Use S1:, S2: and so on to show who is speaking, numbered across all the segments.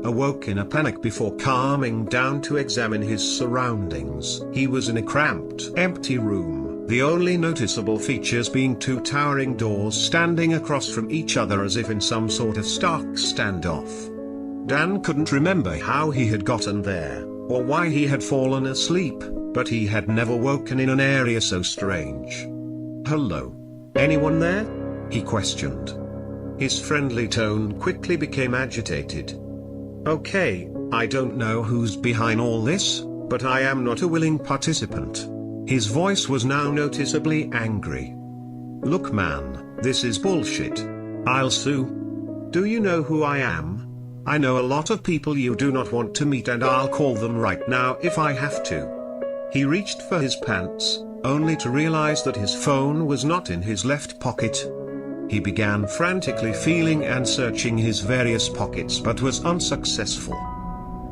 S1: awoke in a panic before calming down to examine his surroundings. He was in a cramped, empty room, the only noticeable features being two towering doors standing across from each other as if in some sort of stark standoff. Dan couldn't remember how he had gotten there, or why he had fallen asleep, but he had never woken in an area so strange. "Hello? Anyone there?" he questioned. His friendly tone quickly became agitated. "Okay, I don't know who's behind all this, but I am not a willing participant." His voice was now noticeably angry. "Look man, this is bullshit. I'll sue. Do you know who I am? I know a lot of people you do not want to meet and I'll call them right now if I have to." He reached for his pants, only to realize that his phone was not in his left pocket. He began frantically feeling and searching his various pockets but was unsuccessful.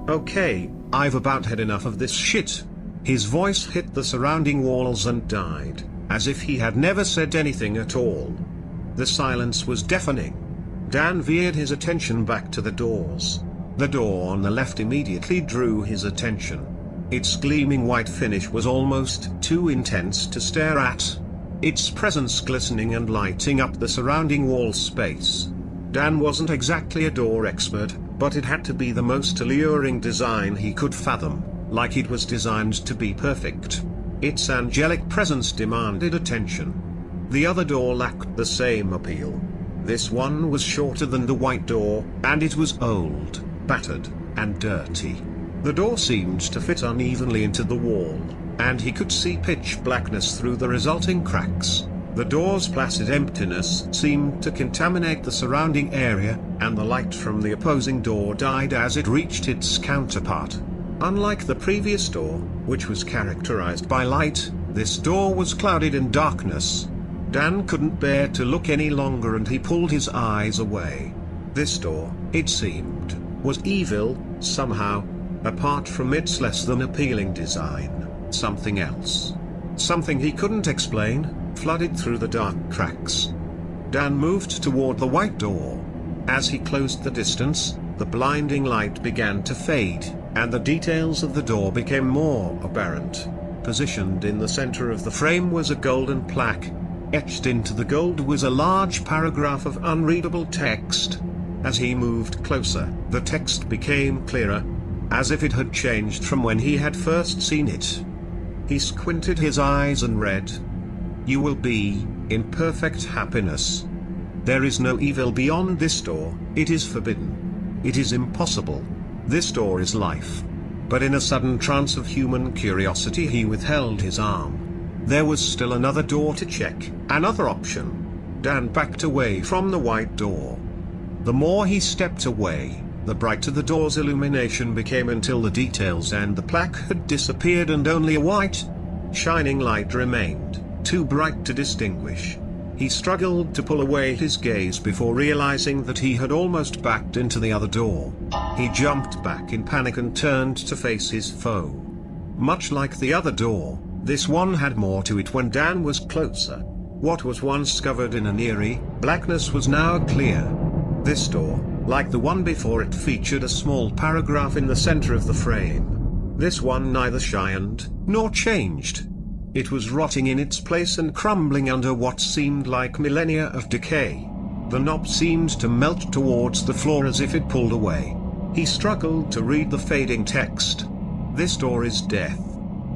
S1: "Okay, I've about had enough of this shit." His voice hit the surrounding walls and died, as if he had never said anything at all. The silence was deafening. Dan veered his attention back to the doors. The door on the left immediately drew his attention. Its gleaming white finish was almost too intense to stare at, its presence glistening and lighting up the surrounding wall space. Dan wasn't exactly a door expert, but it had to be the most alluring design he could fathom, like it was designed to be perfect. Its angelic presence demanded attention. The other door lacked the same appeal. This one was shorter than the white door, and it was old, battered, and dirty. The door seemed to fit unevenly into the wall, and he could see pitch blackness through the resulting cracks. The door's placid emptiness seemed to contaminate the surrounding area, and the light from the opposing door died as it reached its counterpart. Unlike the previous door, which was characterized by light, this door was clouded in darkness. Dan couldn't bear to look any longer and he pulled his eyes away. This door, it seemed, was evil, somehow. Apart from its less than appealing design, something else. Something he couldn't explain, flooded through the dark cracks. Dan moved toward the white door. As he closed the distance, the blinding light began to fade, and the details of the door became more apparent. Positioned in the center of the frame was a golden plaque. Etched into the gold was a large paragraph of unreadable text. As he moved closer, the text became clearer, as if it had changed from when he had first seen it. He squinted his eyes and read, "You will be in perfect happiness. There is no evil beyond this door. It is forbidden. It is impossible. This door is life." But in a sudden trance of human curiosity he withheld his arm. There was still another door to check, another option. Dan backed away from the white door. The more he stepped away, the brighter the door's illumination became until the details and the plaque had disappeared and only a white, shining light remained, too bright to distinguish. He struggled to pull away his gaze before realizing that he had almost backed into the other door. He jumped back in panic and turned to face his foe. Much like the other door, this one had more to it when Dan was closer. What was once covered in an eerie blackness was now clear. This door, like the one before it, featured a small paragraph in the center of the frame. This one neither shined nor changed. It was rotting in its place and crumbling under what seemed like millennia of decay. The knob seemed to melt towards the floor as if it pulled away. He struggled to read the fading text. This door is death.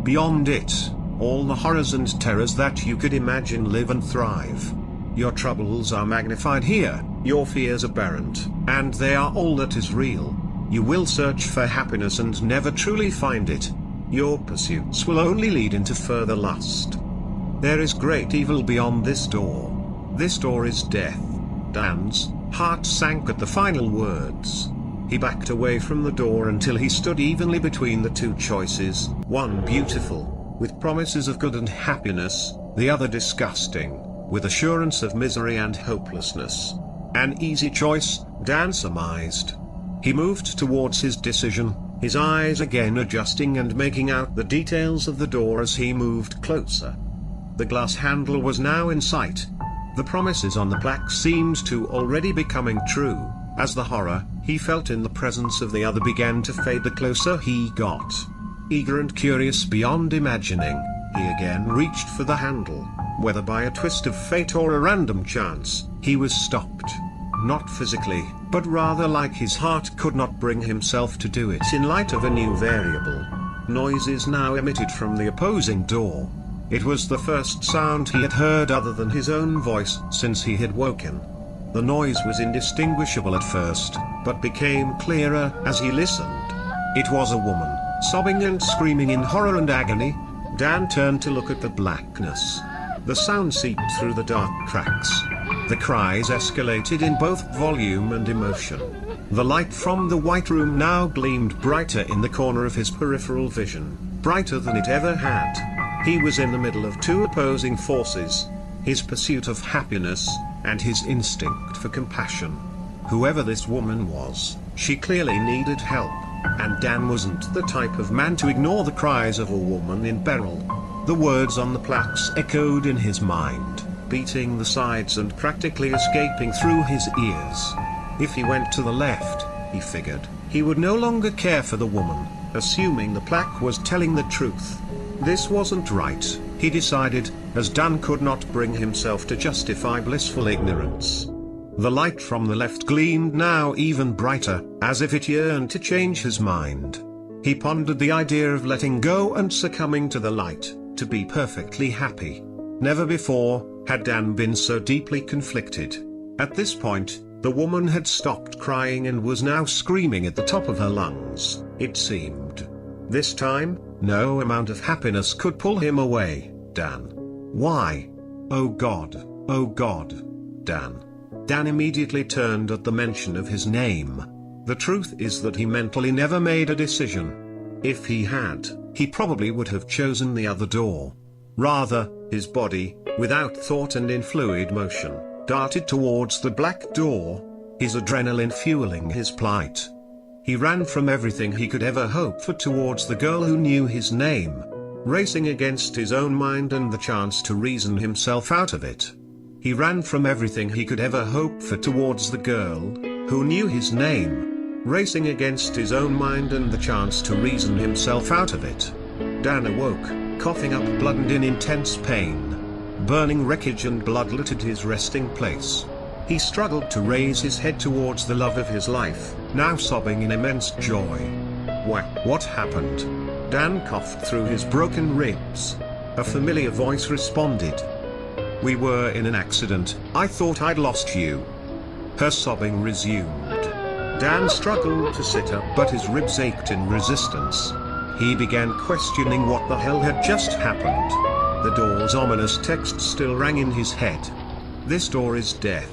S1: Beyond it, all the horrors and terrors that you could imagine live and thrive. Your troubles are magnified here, your fears apparent, and they are all that is real. You will search for happiness and never truly find it. Your pursuits will only lead into further lust. There is great evil beyond this door. This door is death. Dan's heart sank at the final words. He backed away from the door until he stood evenly between the two choices, one beautiful, with promises of good and happiness, the other disgusting, with assurance of misery and hopelessness. An easy choice, Dan surmised. He moved towards his decision, his eyes again adjusting and making out the details of the door as he moved closer. The glass handle was now in sight. The promises on the plaque seemed to already be coming true, as the horror, He felt in the presence of the other began to fade the closer he got. Eager and curious beyond imagining, he again reached for the handle. Whether by a twist of fate or a random chance, he was stopped. Not physically, but rather like his heart could not bring himself to do it in light of a new variable. Noises now emitted from the opposing door. It was the first sound he had heard other than his own voice since he had woken. The noise was indistinguishable at first, but became clearer as he listened. It was a woman, sobbing and screaming in horror and agony. Dan turned to look at the blackness. The sound seeped through the dark cracks. The cries escalated in both volume and emotion. The light from the white room now gleamed brighter in the corner of his peripheral vision, brighter than it ever had. He was in the middle of two opposing forces, his pursuit of happiness, and his instinct for compassion. Whoever this woman was, she clearly needed help, and Dan wasn't the type of man to ignore the cries of a woman in peril. The words on the plaques echoed in his mind, beating the sides and practically escaping through his ears. If he went to the left, he figured, he would no longer care for the woman, assuming the plaque was telling the truth. This wasn't right, he decided, as Dan could not bring himself to justify blissful ignorance. The light from the left gleamed now even brighter, as if it yearned to change his mind. He pondered the idea of letting go and succumbing to the light, to be perfectly happy. Never before had Dan been so deeply conflicted. At this point, the woman had stopped crying and was now screaming at the top of her lungs, it seemed. This time, no amount of happiness could pull him away. Dan. Why? Oh God, Dan. Dan immediately turned at the mention of his name. The truth is that he mentally never made a decision. If he had, he probably would have chosen the other door. Rather, his body, without thought and in fluid motion, darted towards the black door, his adrenaline fueling his plight. He ran from everything he could ever hope for towards the girl who knew his name, racing against his own mind and the chance to reason himself out of it. He ran from everything he could ever hope for towards the girl who knew his name, racing against his own mind and the chance to reason himself out of it. Dan awoke, coughing up blood and in intense pain. Burning wreckage and blood littered his resting place. He struggled to raise his head towards the love of his life, now sobbing in immense joy. What happened? Dan coughed through his broken ribs. A familiar voice responded. We were in an accident, I thought I'd lost you. Her sobbing resumed. Dan struggled to sit up but his ribs ached in resistance. He began questioning what the hell had just happened. The door's ominous text still rang in his head. This door is death.